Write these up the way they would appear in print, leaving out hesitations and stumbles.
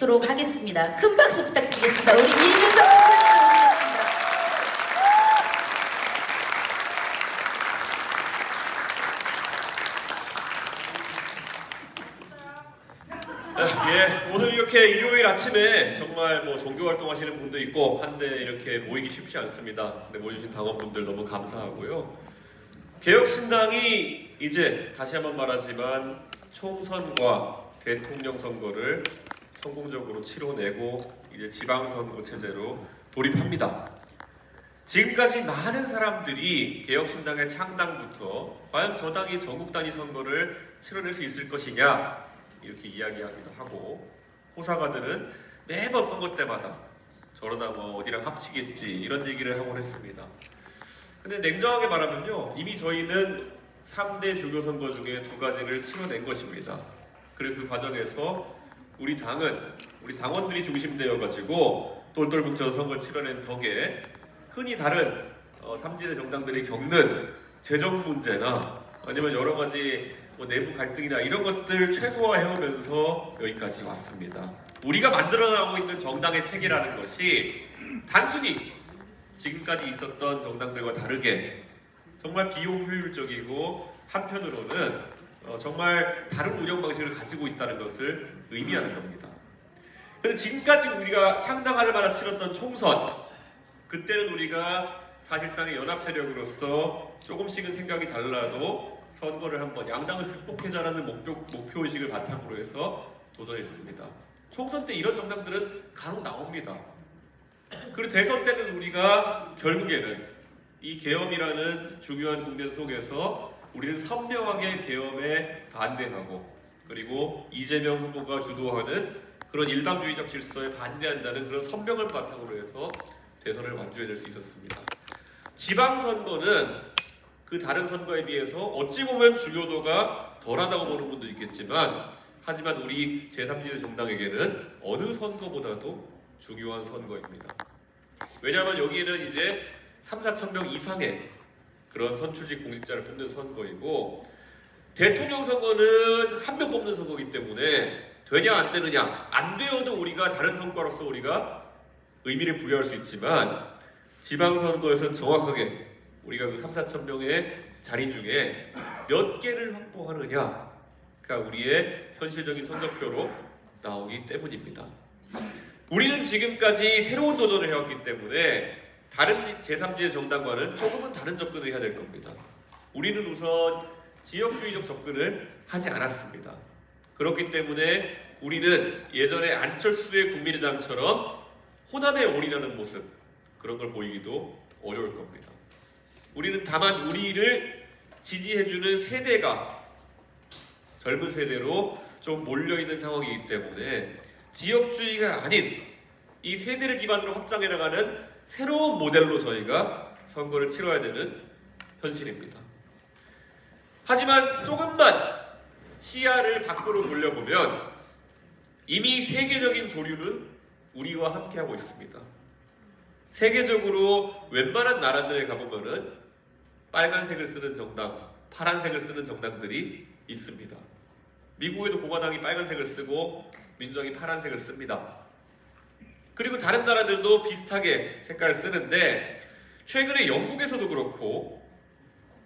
모시도록 하겠습니다. 큰 박수 부탁드리겠습니다. 우리 이민석 목사님 예, 오늘 이렇게 일요일 아침에 정말 뭐 종교 활동하시는 분도 있고 한데 이렇게 모이기 쉽지 않습니다. 근데 모여주신 당원분들 너무 감사하고요. 개혁신당이 이제 다시 한번 말하지만 총선과 대통령 선거를 성공적으로 치러내고 이제 지방선거 체제로 돌입합니다. 지금까지 많은 사람들이 개혁신당의 창당부터 과연 저 당이 전국 단위 선거를 치러낼 수 있을 것이냐 이렇게 이야기하기도 하고, 호사가들은 매번 선거 때마다 저러다 뭐 어디랑 합치겠지 이런 얘기를 하곤 했습니다. 근데 냉정하게 말하면요, 이미 저희는 3대 주요 선거 중에 2가지를 치러낸 것입니다. 그리고 그 과정에서 우리 당은 우리 당원들이 중심되어 가지고 똘똘 뭉쳐서 선거를 치러낸 덕에 흔히 다른 3지대 정당들이 겪는 재정 문제나 아니면 여러 가지 뭐 내부 갈등이나 이런 것들 최소화해오면서 여기까지 왔습니다. 우리가 만들어나가고 있는 정당의 체계라는 것이 단순히 지금까지 있었던 정당들과 다르게 정말 비용 효율적이고 한편으로는 정말 다른 운영 방식을 가지고 있다는 것을 의미하는 겁니다. 그런데 지금까지 우리가 창당하자마자 치렀던 총선, 그때는 우리가 사실상의 연합 세력으로서 조금씩은 생각이 달라도 선거를 한번 양당을 극복해자라는 목표의식을 바탕으로 해서 도전했습니다. 총선 때 이런 정당들은 간혹 나옵니다. 그리고 대선 때는 우리가 결국에는 이 계엄이라는 중요한 국면 속에서 우리는 선명하게 계엄에 반대하고, 그리고 이재명 후보가 주도하는 그런 일방주의적 질서에 반대한다는 그런 선명을 바탕으로 해서 대선을 완주해낼 수 있었습니다. 지방선거는 그 다른 선거에 비해서 어찌 보면 중요도가 덜하다고 보는 분도 있겠지만, 하지만 우리 제3지대 정당에게는 어느 선거보다도 중요한 선거입니다. 왜냐하면 여기에는 이제 3, 4천 명 이상의 그런 선출직 공직자를 뽑는 선거이고, 대통령 선거는 한 명 뽑는 선거이기 때문에 되냐 안 되느냐, 안 되어도 우리가 다른 성과로서 우리가 의미를 부여할 수 있지만, 지방선거에서는 정확하게 우리가 그 3, 4천 명의 자리 중에 몇 개를 확보하느냐가 우리의 현실적인 선거표로 나오기 때문입니다. 우리는 지금까지 새로운 도전을 해왔기 때문에 다른 제3지대 정당과는 조금은 다른 접근을 해야 될 겁니다. 우리는 우선 지역주의적 접근을 하지 않았습니다. 그렇기 때문에 우리는 예전에 안철수의 국민의당처럼 호남에 올인하는 모습, 그런 걸 보이기도 어려울 겁니다. 우리는 다만 우리를 지지해주는 세대가 젊은 세대로 좀 몰려있는 상황이기 때문에 지역주의가 아닌 이 세대를 기반으로 확장해 나가는 새로운 모델로 저희가 선거를 치러야 되는 현실입니다. 하지만 조금만 시야를 밖으로 돌려보면 이미 세계적인 조류는 우리와 함께하고 있습니다. 세계적으로 웬만한 나라들에 가보면은 빨간색을 쓰는 정당, 파란색을 쓰는 정당들이 있습니다. 미국에도 공화당이 빨간색을 쓰고 민주당이 파란색을 씁니다. 그리고 다른 나라들도 비슷하게 색깔을 쓰는데, 최근에 영국에서도 그렇고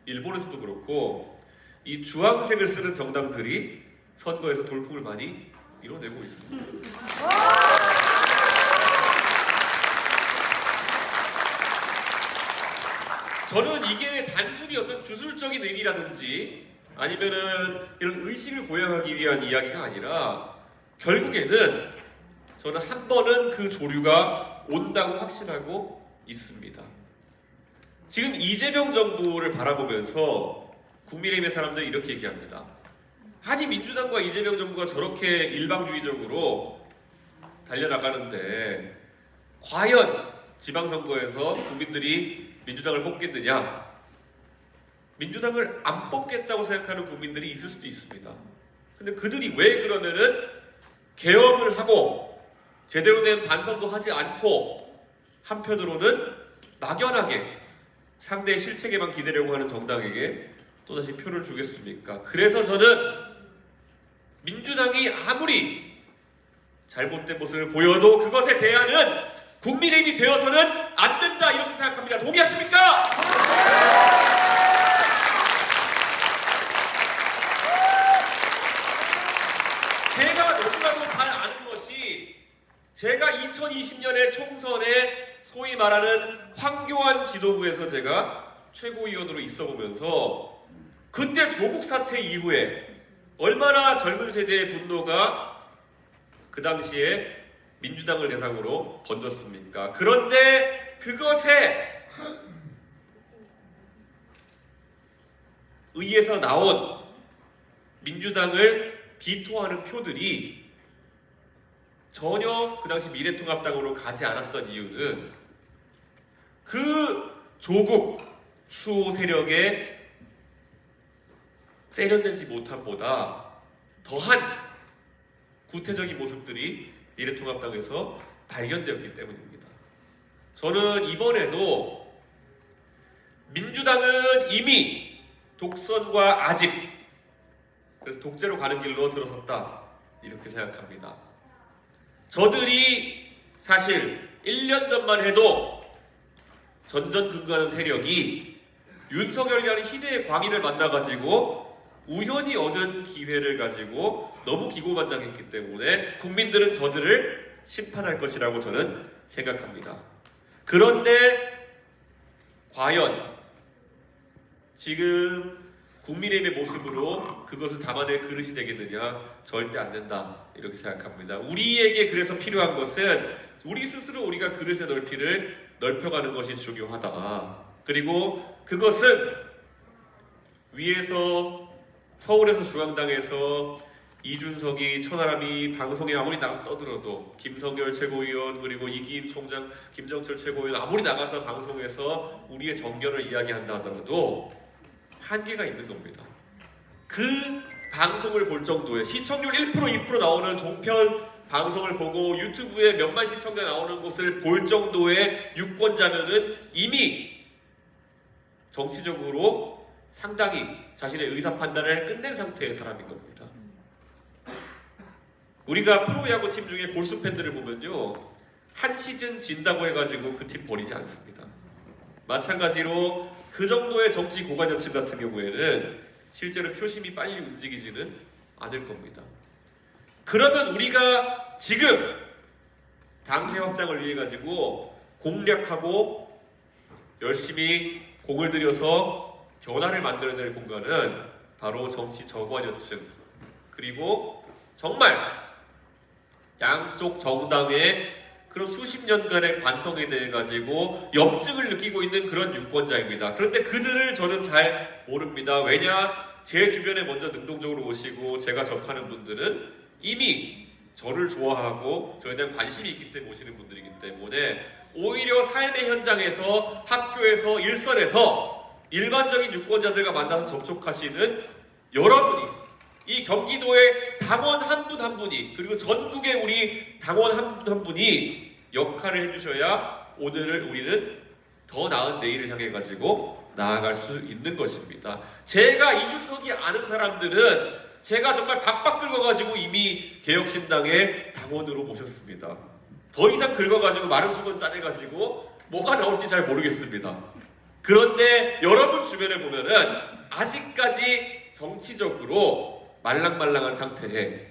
일본에서도 그렇고 이 주황색을 쓰는 정당들이 선거에서 돌풍을 많이 이뤄내고 있습니다. 저는 이게 단순히 어떤 주술적인 의미라든지 아니면은 이런 의식을 고양하기 위한 이야기가 아니라, 결국에는 저는 한 번은 그 조류가 온다고 확신하고 있습니다. 지금 이재명 정부를 바라보면서 국민의힘의 사람들이 이렇게 얘기합니다. 아니, 민주당과 이재명 정부가 저렇게 일방주의적으로 달려나가는데 과연 지방선거에서 국민들이 민주당을 뽑겠느냐? 민주당을 안 뽑겠다고 생각하는 국민들이 있을 수도 있습니다. 근데 그들이 왜 그러면은 계엄을 하고 제대로 된 반성도 하지 않고 한편으로는 막연하게 상대의 실책에만 기대려고 하는 정당에게 또다시 표를 주겠습니까? 그래서 저는 민주당이 아무리 잘못된 모습을 보여도 그것에 대하는 국민의힘이 되어서는 안 된다 이렇게 생각합니다. 동의하십니까? 제가 너무나도 잘 아는 것이 제가 2020년에 총선에 소위 말하는 황교안 지도부에서 제가 최고위원으로 있어보면서 그때 조국 사태 이후에 얼마나 젊은 세대의 분노가 그 당시에 민주당을 대상으로 번졌습니까? 그런데 그것에 의해서 나온 민주당을 비토하는 표들이 전혀 그 당시 미래통합당으로 가지 않았던 이유는 그 조국 수호 세력의 세련되지 못함보다 더한 구태적인 모습들이 미래통합당에서 발견되었기 때문입니다. 저는 이번에도 민주당은 이미 독선과 아집, 그래서 독재로 가는 길로 들어섰다 이렇게 생각합니다. 저들이 사실 1년 전만 해도 전전긍긍하는 세력이 윤석열이라는 희대의 광인을 만나가지고 우연히 얻은 기회를 가지고 너무 기고만장했기 때문에 국민들은 저들을 심판할 것이라고 저는 생각합니다. 그런데 과연 지금 국민의힘의 모습으로 그것을 담아낼 그릇이 되겠느냐? 절대 안 된다 이렇게 생각합니다. 우리에게 그래서 필요한 것은 우리 스스로 우리가 그릇의 넓이를 넓혀가는 것이 중요하다. 그리고 그것은 위에서 서울에서 중앙당에서 이준석이 천하람이 방송에 아무리 나가서 떠들어도 김성열 최고위원 그리고 이기인 총장 김정철 최고위원 아무리 나가서 방송에서 우리의 정견을 이야기한다 하더라도 한계가 있는 겁니다. 그 방송을 볼 정도의 시청률 1% 2% 나오는 종편 방송을 보고 유튜브에 몇만 시청자 나오는 곳을 볼 정도의 유권자면은 이미 정치적으로 상당히 자신의 의사 판단을 끝낸 상태의 사람인 겁니다. 우리가 프로야구 팀 중에 골수 팬들을 보면요, 한 시즌 진다고 해가지고 그 팀 버리지 않습니다. 마찬가지로 그 정도의 정치 고관여층 같은 경우에는 실제로 표심이 빨리 움직이지는 않을 겁니다. 그러면 우리가 지금 당세 확장을 위해 가지고 공략하고 열심히 공을 들여서 변화를 만들어낼 공간은 바로 정치 저관여층 그리고 정말 양쪽 정당의 그런 수십 년간의 관성에 대해 가지고 염증을 느끼고 있는 그런 유권자입니다. 그런데 그들을 저는 잘 모릅니다. 왜냐? 제 주변에 먼저 능동적으로 오시고 제가 접하는 분들은 이미 저를 좋아하고 저에 대한 관심이 있기 때문에 오시는 분들이기 때문에 오히려 삶의 현장에서 학교에서 일선에서 일반적인 유권자들과 만나서 접촉하시는 여러분이 이 경기도의 당원 한 분 한 분이 그리고 전국의 우리 당원 한 분 한 분이 역할을 해주셔야 오늘을 우리는 더 나은 내일을 향해 가지고 나아갈 수 있는 것입니다. 제가 이준석이 아는 사람들은 제가 정말 박박 긁어가지고 이미 개혁신당의 당원으로 모셨습니다. 더 이상 긁어가지고 마른 수건 짜내가지고 뭐가 나올지 잘 모르겠습니다. 그런데 여러분 주변에 보면은 아직까지 정치적으로 말랑말랑한 상태에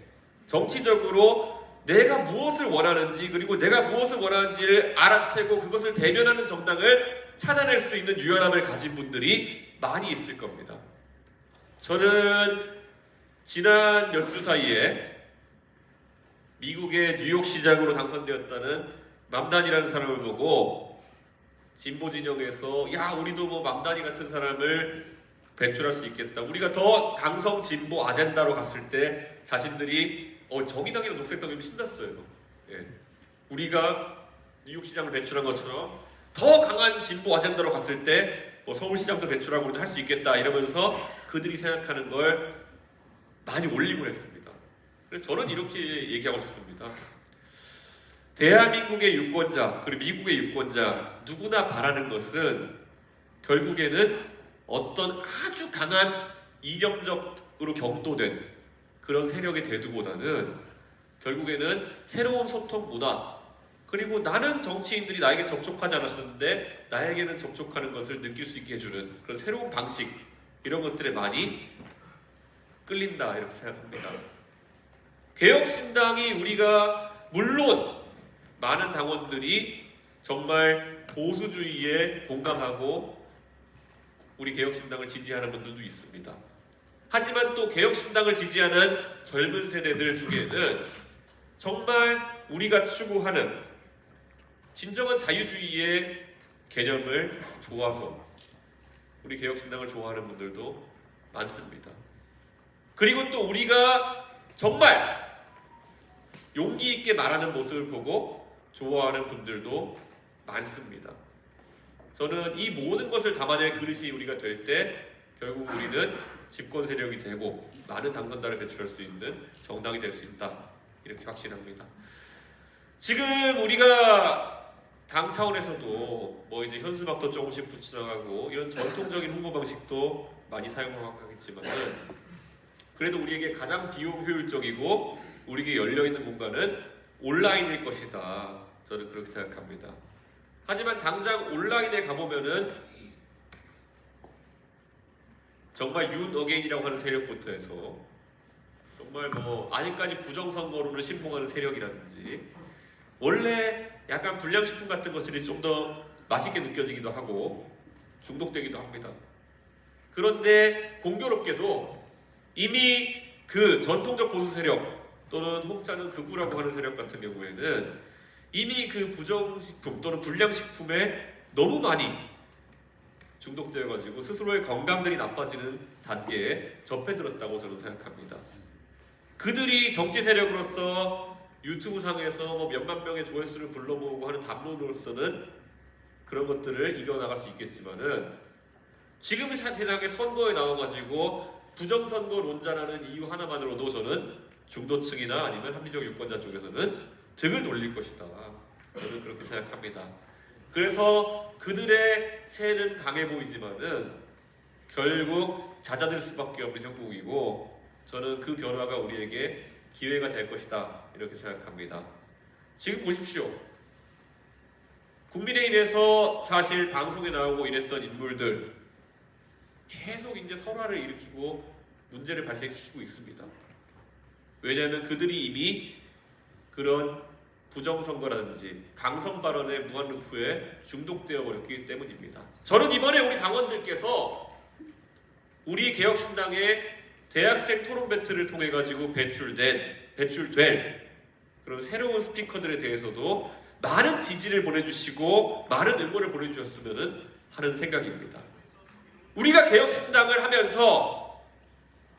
정치적으로 내가 무엇을 원하는지 그리고 내가 무엇을 원하는지를 알아채고 그것을 대변하는 정당을 찾아낼 수 있는 유연함을 가진 분들이 많이 있을 겁니다. 저는 지난 몇 주 사이에 미국의 뉴욕 시장으로 당선되었다는 맘단이라는 사람을 보고 진보 진영에서 야 우리도 뭐 맘단이 같은 사람을 배출할 수 있겠다. 우리가 더 강성 진보 아젠다로 갔을 때 자신들이 정의당이나 녹색당이 신났어요. 예. 우리가 뉴욕 시장을 배출한 것처럼 더 강한 진보 아젠다로 갔을 때 뭐 서울시장도 배출하고 우리도 할 수 있겠다 이러면서 그들이 생각하는 걸 많이 올리고 했습니다. 그래서 저는 이렇게 얘기하고 싶습니다. 대한민국의 유권자 그리고 미국의 유권자 누구나 바라는 것은 결국에는 어떤 아주 강한 이념적으로 격도된 그런 세력의 대두보다는 결국에는 새로운 소통 문화, 그리고 나는 정치인들이 나에게 접촉하지 않았었는데 나에게는 접촉하는 것을 느낄 수 있게 해주는 그런 새로운 방식, 이런 것들에 많이 끌린다 이렇게 생각합니다. 개혁신당이 우리가 물론 많은 당원들이 정말 보수주의에 공감하고 우리 개혁신당을 지지하는 분들도 있습니다. 하지만 또 개혁신당을 지지하는 젊은 세대들 중에는 정말 우리가 추구하는 진정한 자유주의의 개념을 좋아서 우리 개혁신당을 좋아하는 분들도 많습니다. 그리고 또 우리가 정말 용기 있게 말하는 모습을 보고 좋아하는 분들도 많습니다. 저는 이 모든 것을 담아낼 그릇이 우리가 될 때 결국 우리는 집권 세력이 되고 많은 당선자를 배출할 수 있는 정당이 될 수 있다, 이렇게 확신합니다. 지금 우리가 당 차원에서도 뭐 이제 현수막도 조금씩 붙여나가고 이런 전통적인 홍보 방식도 많이 사용하고 하겠지만은 그래도 우리에게 가장 비효율적이고 우리에게 열려있는 공간은 온라인일 것이다, 저는 그렇게 생각합니다. 하지만 당장 온라인에 가보면은 정말 윤 어게인이라고 하는 세력부터 해서 정말 뭐 아직까지 부정선거론을 신봉하는 세력이라든지 원래 약간 불량식품 같은 것들이 좀 더 맛있게 느껴지기도 하고 중독되기도 합니다. 그런데 공교롭게도 이미 그 전통적 보수 세력 또는 혹자는 극우라고 하는 세력 같은 경우에는 이미 그 부정식품 또는 불량식품에 너무 많이 중독되어 가지고 스스로의 건강들이 나빠지는 단계에 접해들었다고 저는 생각합니다. 그들이 정치 세력으로서 유튜브 상에서 뭐 몇만 명의 조회수를 불러모으고 하는 담론으로서는 그런 것들을 이겨나갈 수 있겠지만은 지금 세상에 선거에 나와가지고 부정선거론자라는 이유 하나만으로도 저는 중도층이나 아니면 합리적 유권자 쪽에서는 등을 돌릴 것이다, 저는 그렇게 생각합니다. 그래서 그들의 세는 강해 보이지만은 결국 잦아들 수밖에 없는 형국이고 저는 그 변화가 우리에게 기회가 될 것이다, 이렇게 생각합니다. 지금 보십시오. 국민의힘에서 사실 방송에 나오고 이랬던 인물들 계속 이제 설화를 일으키고 문제를 발생시키고 있습니다. 왜냐하면 그들이 이미 그런 부정선거라든지 강성 발언의 무한루프에 중독되어 버렸기 때문입니다. 저는 이번에 우리 당원들께서 우리 개혁신당의 대학생 토론 배틀을 통해 가지고 배출될 그런 새로운 스피커들에 대해서도 많은 지지를 보내주시고 많은 응원을 보내주셨으면 하는 생각입니다. 우리가 개혁신당을 하면서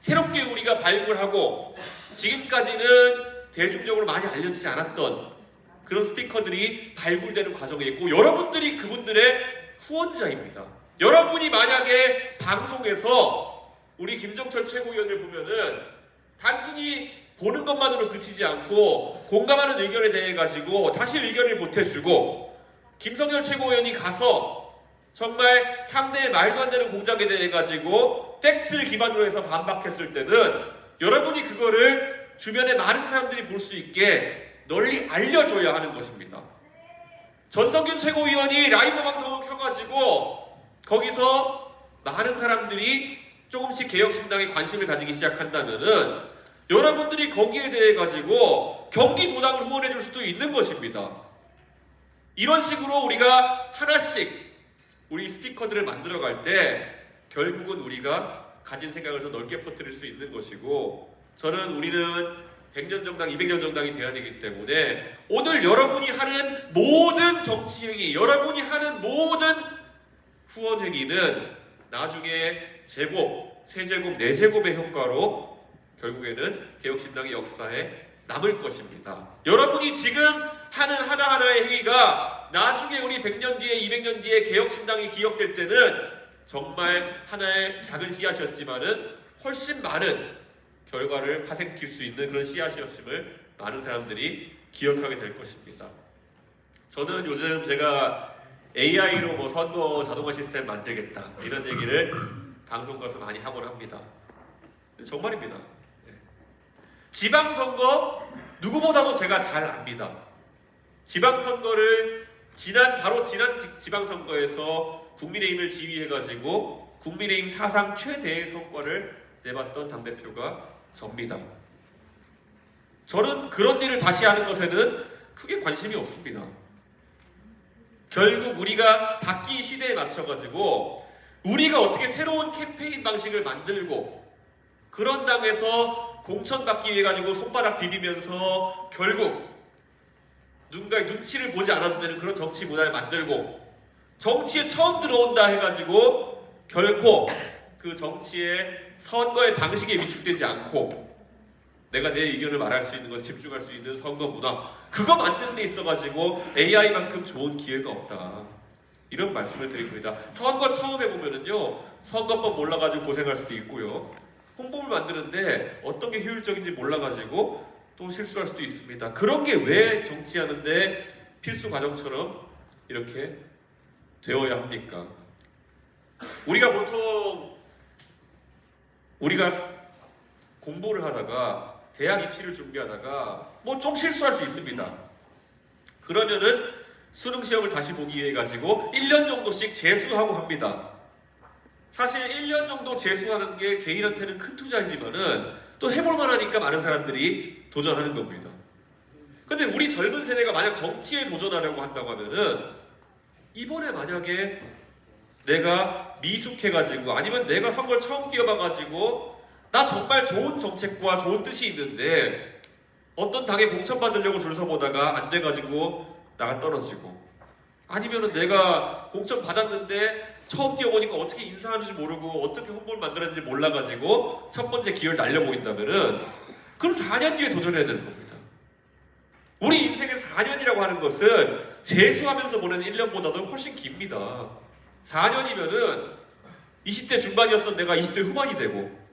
새롭게 우리가 발굴하고 지금까지는 대중적으로 많이 알려지지 않았던 그런 스피커들이 발굴되는 과정에 있고 여러분들이 그분들의 후원자입니다. 여러분이 만약에 방송에서 우리 김정철 최고위원을 보면은 단순히 보는 것만으로 그치지 않고 공감하는 의견에 대해 가지고 다시 의견을 보태주고 김성열 최고위원이 가서 정말 상대의 말도 안 되는 공작에 대해 가지고 팩트를 기반으로 해서 반박했을 때는 여러분이 그거를 주변에 많은 사람들이 볼 수 있게 널리 알려줘야 하는 것입니다. 전성균 최고위원이 라이브 방송을 켜가지고 거기서 많은 사람들이 조금씩 개혁신당에 관심을 가지기 시작한다면은 여러분들이 거기에 대해 가지고 경기도당을 후원해 줄 수도 있는 것입니다. 이런 식으로 우리가 하나씩 우리 스피커들을 만들어 갈 때 결국은 우리가 가진 생각을 더 넓게 퍼뜨릴 수 있는 것이고 우리는 100년 정당, 200년 정당이 돼야 되기 때문에 오늘 여러분이 하는 모든 정치행위, 여러분이 하는 모든 후원행위는 나중에 제곱, 세제곱, 네제곱의 효과로 결국에는 개혁신당의 역사에 남을 것입니다. 여러분이 지금 하는 하나하나의 행위가 나중에 우리 100년 뒤에 200년 뒤에 개혁신당이 기억될 때는 정말 하나의 작은 씨앗이었지만은 훨씬 많은 결과를 파생시킬 수 있는 그런 씨앗이었음을 많은 사람들이 기억하게 될 것입니다. 저는 요즘 제가 AI로 뭐 선거 자동화 시스템 만들겠다 이런 얘기를 방송 가서 많이 하곤 합니다. 정말입니다. 지방선거 누구보다도 제가 잘 압니다. 지방선거를 바로 지난 지방선거에서 국민의힘을 지휘해가지고 국민의힘 사상 최대의 성과를 내봤던 당대표가 접니다. 저는 그런 일을 다시 하는 것에는 크게 관심이 없습니다. 결국 우리가 바뀐 시대에 맞춰가지고 우리가 어떻게 새로운 캠페인 방식을 만들고 그런 당에서 공천받기 위해 가지고 손바닥 비비면서 결국 누군가의 눈치를 보지 않아도 되는 그런 정치 문화를 만들고 정치에 처음 들어온다 해가지고 결코 그 정치의 선거의 방식에 위축되지 않고 내가 내 의견을 말할 수 있는 것, 집중할 수 있는 선거 문화 그거 만드는 데 있어가지고 AI만큼 좋은 기회가 없다. 이런 말씀을 드립니다. 선거 처음 해보면은요 선거법 몰라가지고 고생할 수도 있고요 홍보를 만드는데 어떤 게 효율적인지 몰라가지고 또 실수할 수도 있습니다. 그런 게 왜 정치하는데 필수 과정처럼 이렇게 되어야 합니까? 우리가 보통 우리가 공부를 하다가 대학 입시를 준비하다가 뭐 좀 실수할 수 있습니다. 그러면은 수능 시험을 다시 보기 위해 가지고 1년 정도씩 재수하고 합니다. 사실 1년 정도 재수하는 게 개인한테는 큰 투자이지만은 또 해볼 만하니까 많은 사람들이 도전하는 겁니다. 근데 우리 젊은 세대가 만약 정치에 도전하려고 한다고 하면은 이번에 만약에 내가 미숙해가지고 아니면 내가 선거를 처음 뛰어봐가지고 나 정말 좋은 정책과 좋은 뜻이 있는데 어떤 당에 공천받으려고 줄 서보다가 안 돼가지고 나가 떨어지고 아니면은 내가 공천 받았는데 처음 뛰어보니까 어떻게 인사하는지 모르고 어떻게 홍보를 만들었는지 몰라가지고 첫 번째 기회를 날려보인다면은 그럼 4년 뒤에 도전해야 되는 겁니다. 우리 인생의 4년이라고 하는 것은 재수하면서 보내는 1년보다도 훨씬 깁니다. 4년이면은 20대 중반이었던 내가 20대 후반이 되고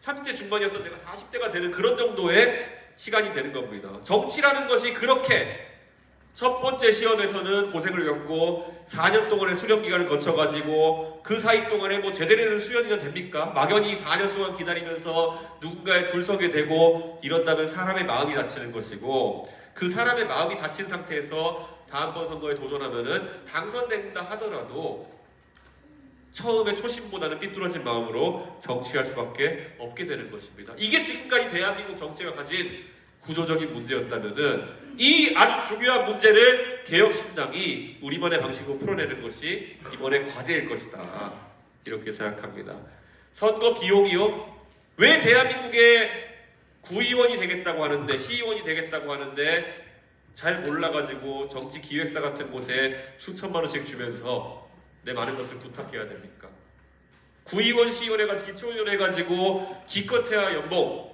30대 중반이었던 내가 40대가 되는 그런 정도의 시간이 되는 겁니다. 정치라는 것이 그렇게 첫 번째 시험에서는 고생을 겪고 4년 동안의 수련 기간을 거쳐가지고 그 사이 동안에 뭐 제대로 된 수련이나 됩니까? 막연히 4년 동안 기다리면서 누군가에 줄 서게 되고 이런다면 사람의 마음이 다치는 것이고 그 사람의 마음이 다친 상태에서 다음번 선거에 도전하면은 당선된다 하더라도 처음에 초심보다는 삐뚤어진 마음으로 정치할 수밖에 없게 되는 것입니다. 이게 지금까지 대한민국 정치가 가진 구조적인 문제였다면은 이 아주 중요한 문제를 개혁신당이 우리만의 방식으로 풀어내는 것이 이번에 과제일 것이다. 이렇게 생각합니다. 선거 비용이요? 왜 대한민국의 구의원이 되겠다고 하는데 시의원이 되겠다고 하는데 잘 몰라가지고 정치기획사 같은 곳에 수천만 원씩 주면서 내 많은 것을 부탁해야 됩니까? 구의원, 시의원 해가지고 기초의원 해가지고 기껏해야 연봉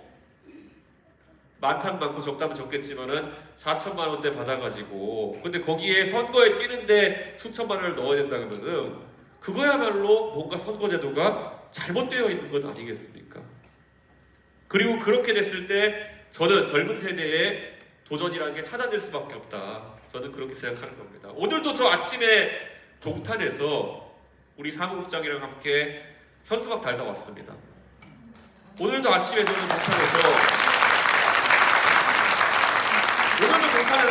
많다면 많고 적다면 적겠지만은 4천만 원대 받아가지고 근데 거기에 선거에 뛰는데 수천만 원을 넣어야 된다 그러면은 그거야말로 뭔가 선거제도가 잘못되어 있는 것 아니겠습니까? 그리고 그렇게 됐을 때 저는 젊은 세대의 도전이라는 게 차단될 수밖에 없다. 저는 그렇게 생각하는 겁니다. 오늘도 저 아침에 동탄에서 우리 사무국장이랑 함께 현수막 달다 왔습니다. 오늘도 아침에 저는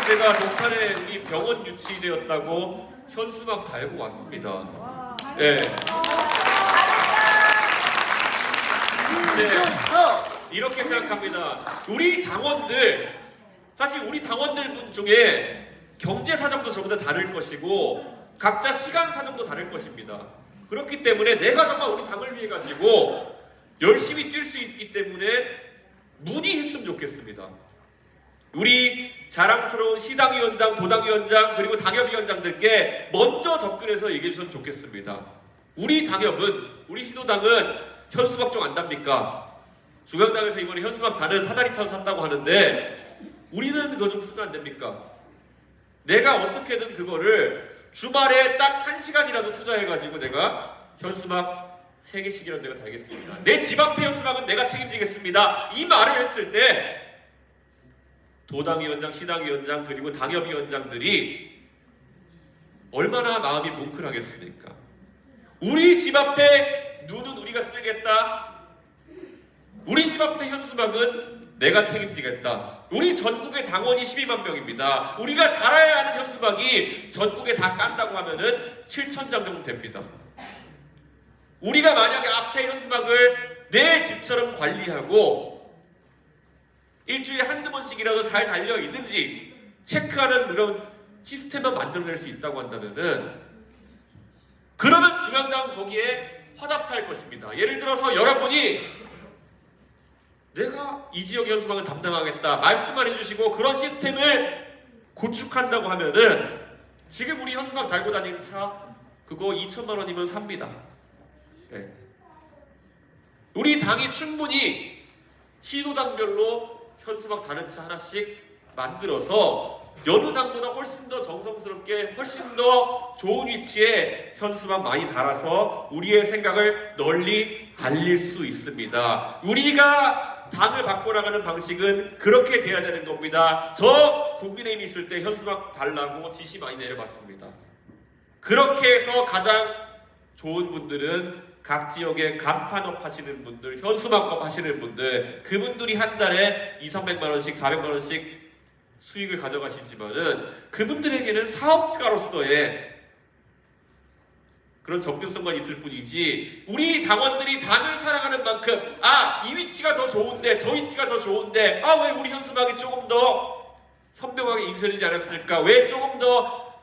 제가 동탄에 우리 병원 유치되었다고 현수막 달고 왔습니다. 네. 이렇게 생각합니다. 우리 당원들 사실 우리 당원들 분 중에 경제 사정도 전부 다 다를 것이고 각자 시간 사정도 다를 것입니다. 그렇기 때문에 내가 정말 우리 당을 위해 가지고 열심히 뛸 수 있기 때문에 문의했으면 좋겠습니다. 우리 자랑스러운 시당위원장, 도당위원장 그리고 당협위원장들께 먼저 접근해서 얘기해 주셨으면 좋겠습니다. 우리 당협은 우리 신호당은 현수막 좀 안 답니까? 중앙당에서 이번에 현수막 다는 사다리 차서 샀다고 하는데 우리는 그거 좀 쓰면 안 됩니까? 내가 어떻게든 그거를 주말에 딱 1시간이라도 투자해가지고 내가 현수막 3개씩이라도 내가 달겠습니다. 내 집 앞에 현수막은 내가 책임지겠습니다. 이 말을 했을 때 도당위원장, 시당위원장 그리고 당협위원장들이 얼마나 마음이 뭉클하겠습니까? 우리 집 앞에 눈은 우리가 쓰겠다. 우리 집 앞에 현수막은 내가 책임지겠다. 우리 전국의 당원이 12만 명입니다. 우리가 달아야 하는 현수막이 전국에 다 깐다고 하면은 7,000장 정도 됩니다. 우리가 만약에 앞에 현수막을 내 집처럼 관리하고 일주일에 한두 번씩이라도 잘 달려 있는지 체크하는 그런 시스템만 만들어낼 수 있다고 한다면은, 그러면 중앙당은 거기에 화답할 것입니다. 예를 들어서 여러분이 내가 이 지역 현수막을 담당하겠다 말씀만 해주시고 그런 시스템을 구축한다고 하면은, 지금 우리 현수막 달고 다니는 차 그거 2천만 원이면 삽니다. 네. 우리 당이 충분히 시도당별로 현수막 다른 차 하나씩 만들어서 여느 당보다 훨씬 더 정성스럽게, 훨씬 더 좋은 위치에 현수막 많이 달아서 우리의 생각을 널리 알릴 수 있습니다. 우리가 당을 바꿔나가는 방식은 그렇게 돼야 되는 겁니다. 저 국민의힘 있을 때 현수막 달라고 지시 많이 내려봤습니다. 그렇게 해서 가장 좋은 분들은 각 지역에 간판업 하시는 분들, 현수막업 하시는 분들, 그분들이 한 달에 200~300만 원씩, 400만 원씩 수익을 가져가시지만은 그분들에게는 사업가로서의 그런 접근성만 있을 뿐이지, 우리 당원들이 당을 사랑하는 만큼 이 위치가 더 좋은데 저 위치가 더 좋은데 왜 우리 현수막이 조금 더 선명하게 인쇄되지 않았을까, 왜 조금 더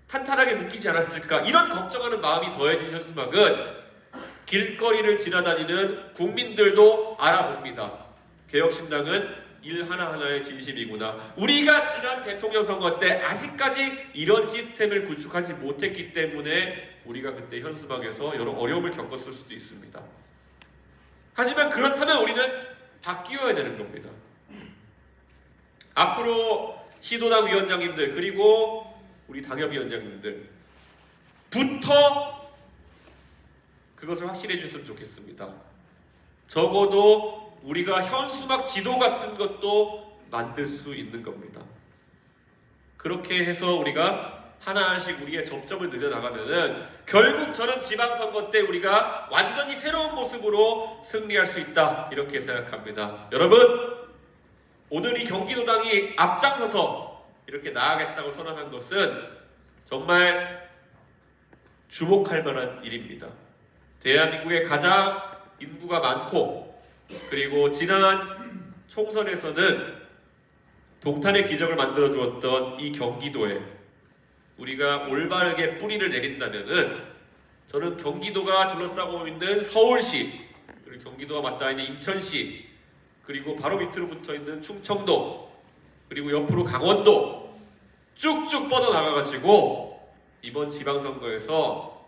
탄탄하게 묶이지 않았을까, 이런 걱정하는 마음이 더해진 현수막은 길거리를 지나다니는 국민들도 알아봅니다. 개혁신당은 일 하나하나의 진심이구나. 우리가 지난 대통령 선거 때 아직까지 이런 시스템을 구축하지 못했기 때문에 우리가 그때 현수막에서 여러 어려움을 겪었을 수도 있습니다. 하지만 그렇다면 우리는 바뀌어야 되는 겁니다. 앞으로 시도당 위원장님들 그리고 우리 당협위원장님들부터 그것을 확실해 줬으면 좋겠습니다. 적어도 우리가 현수막 지도 같은 것도 만들 수 있는 겁니다. 그렇게 해서 우리가 하나씩 우리의 접점을 늘려나가면은 결국 저는 지방선거 때 우리가 완전히 새로운 모습으로 승리할 수 있다, 이렇게 생각합니다. 여러분, 오늘 이 경기도당이 앞장서서 이렇게 나아가겠다고 선언한 것은 정말 주목할 만한 일입니다. 대한민국의 가장 인구가 많고, 그리고 지난 총선에서는 동탄의 기적을 만들어 주었던 이 경기도에 우리가 올바르게 뿌리를 내린다면은, 저는 경기도가 둘러싸고 있는 서울시, 그리고 경기도가 맞닿아 있는 인천시, 그리고 바로 밑으로 붙어 있는 충청도, 그리고 옆으로 강원도 쭉쭉 뻗어나가가지고 이번 지방선거에서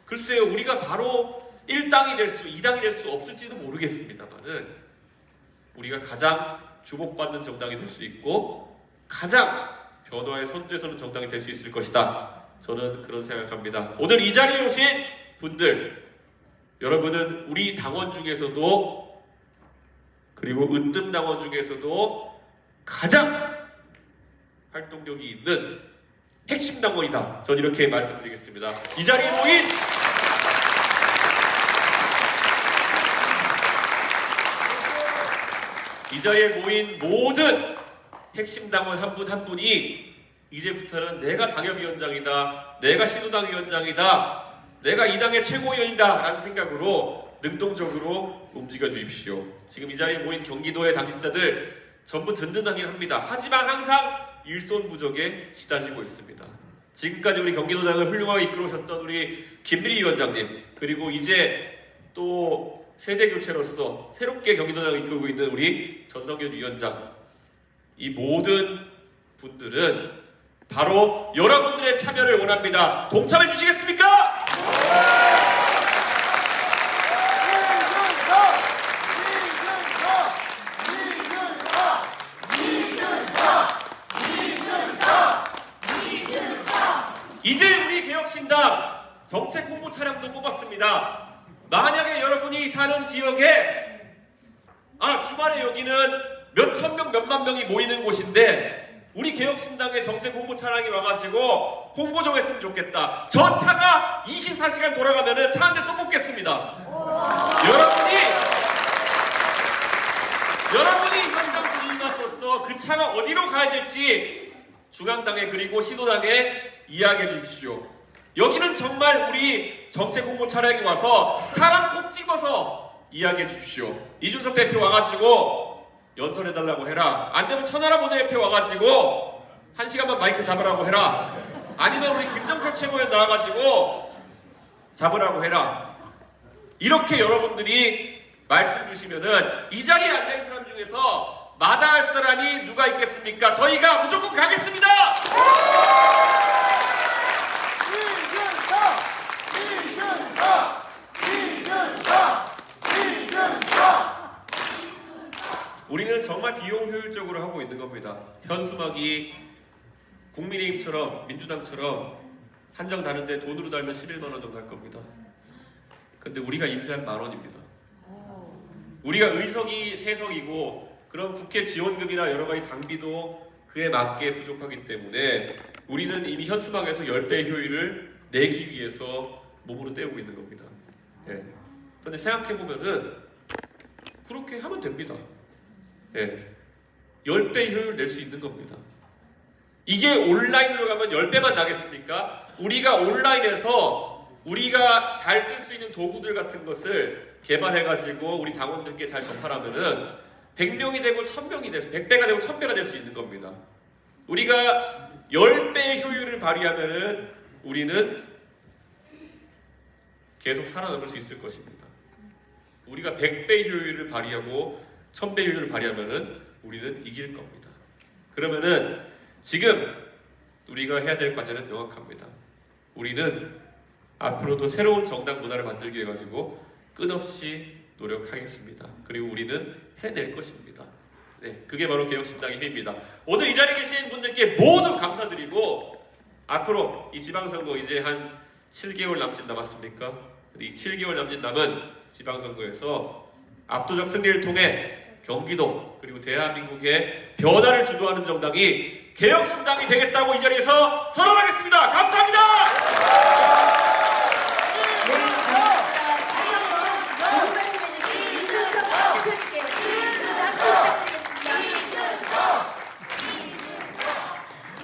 글쎄요, 우리가 바로 1당이 될 수, 2당이 될 수 없을지도 모르겠습니다만은 우리가 가장 주목받는 정당이 될 수 있고 가장 변화의 선두에 서는 정당이 될 수 있을 것이다. 저는 그런 생각합니다. 오늘 이 자리에 오신 분들, 여러분은 우리 당원 중에서도, 그리고 으뜸 당원 중에서도 가장 활동력이 있는 핵심 당원이다. 저는 이렇게 말씀드리겠습니다. 이 자리에 모인 모든 핵심 당원 한 분 한 분이 이제부터는 내가 당협위원장이다, 내가 시도당 위원장이다, 내가 이 당의 최고위원이다 라는 생각으로 능동적으로 움직여 주십시오. 지금 이 자리에 모인 경기도의 당직자들 전부 든든하긴 합니다. 하지만 항상 일손부족에 시달리고 있습니다. 지금까지 우리 경기도당을 훌륭하게 이끌어오셨던 우리 김미리 위원장님, 그리고 이제 또 세대교체로서 새롭게 경기도당을 이끌고 있는 우리 전성현 위원장, 이 모든 분들은 바로 여러분들의 참여를 원합니다. 동참해 주시겠습니까? 이제 우리 개혁신당 정책 홍보 차량도 뽑았습니다. 만약에 여러분이 사는 지역에 주말에 여기는 몇천 명, 몇만 명이 모이는 곳인데 우리 개혁신당의 정책 홍보 차량이 와가지고 홍보 좀 했으면 좋겠다. 저 차가 24시간 돌아가면은 차 한 대 또 뽑겠습니다. 여러분이 여러분이 위원장 군인으로서 그 차가 어디로 가야 될지 중앙당에 그리고 신호당에 이야기해 주십시오. 여기는 정말 우리 정책 홍보 차량에 와서 사람 꼭 찍어서 이야기해 주십시오. 이준석 대표 와가지고 연설해달라고 해라. 안 되면 천하람 원내대표 와가지고 1시간만 마이크 잡으라고 해라. 아니면 우리 김정철 최고위원 나와가지고 잡으라고 해라. 이렇게 여러분들이 말씀 주시면은 이 자리에 앉아있는 사람 중에서 마다할 사람이 누가 있겠습니까? 저희가 무조건 가겠습니다! 우리는 정말 비용 효율적으로 하고 있는 겁니다. 현수막이 국민의힘처럼 민주당처럼 한정 다른데 돈으로 달면 11만 원 정도 할 겁니다. 근데 우리가 인쇄한 10,000원입니다. 우리가 의석이 3석이고 그런 국회 지원금이나 여러 가지 당비도 그에 맞게 부족하기 때문에 우리는 이미 현수막에서 10배의 효율을 내기 위해서 몸으로 때우고 있는 겁니다. 예. 그런데 생각해보면은 그렇게 하면 됩니다. 예. 10배의 효율을 낼 수 있는 겁니다. 이게 온라인으로 가면 10배만 나겠습니까? 우리가 온라인에서 우리가 잘 쓸 수 있는 도구들 같은 것을 개발해가지고 우리 당원들께 잘 전파하면은 100명이 되고 1000명이 돼서 100배가 되고 1000배가 될 수 있는 겁니다. 우리가 10배의 효율을 발휘하면은 우리는 계속 살아남을 수 있을 것입니다. 우리가 100배의 효율을 발휘하고 1000배의 효율을 발휘하면은 우리는 이길 겁니다. 그러면은 지금 우리가 해야 될 과제는 명확합니다. 우리는 앞으로도 새로운 정당 문화를 만들기 위해 가지고 끝없이 노력하겠습니다. 그리고 우리는 해낼 것입니다. 네, 그게 바로 개혁신당의 힘입니다. 오늘 이 자리에 계신 분들께 모두 감사드리고 앞으로 이 지방선거 이제 한 7개월 남짓 남았습니까? 이 7개월 남짓 남은 지방선거에서 압도적 승리를 통해 경기도 그리고 대한민국의 변화를 주도하는 정당이 개혁신당이 되겠다고 이 자리에서 선언하겠습니다. 감사합니다. 네, 감사합니다. 다시 한번 좋은 말씀해주신 이준석 대표님께 큰 박수 부탁드리겠습니다.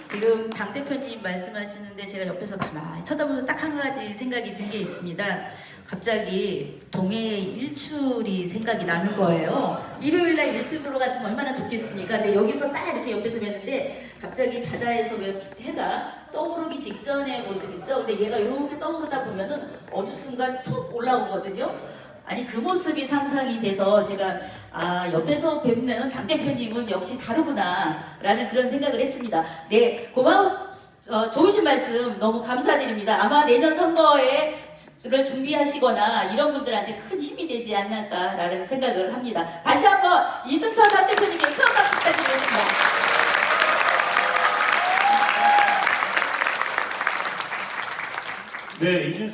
지금 당대표님 말씀하시는데 제가 옆에서 가만히 쳐다보면서 딱 한 가지 생각이 든 게 있습니다. 갑자기 동해 일출이 생각이 나는 거예요. 일요일날 일출 보러 갔으면 얼마나 좋겠습니까? 근데 여기서 딱 이렇게 옆에서 뵀는데 갑자기 바다에서 왜 해가 떠오르기 직전의 모습 있죠? 근데 얘가 이렇게 떠오르다 보면은 어느 순간 툭 올라오거든요. 아니 그 모습이 상상이 돼서 제가 옆에서 뵙는 당대표님은 역시 다르구나 라는 그런 생각을 했습니다. 네, 좋으신 말씀 너무 감사드립니다. 아마 내년 선거를 준비하시거나 이런 분들한테 큰 힘이 되지 않을까라는 생각을 합니다. 다시 한번 이준석 당대표님께 큰 박수 부탁드리겠습니다. 네, 이준석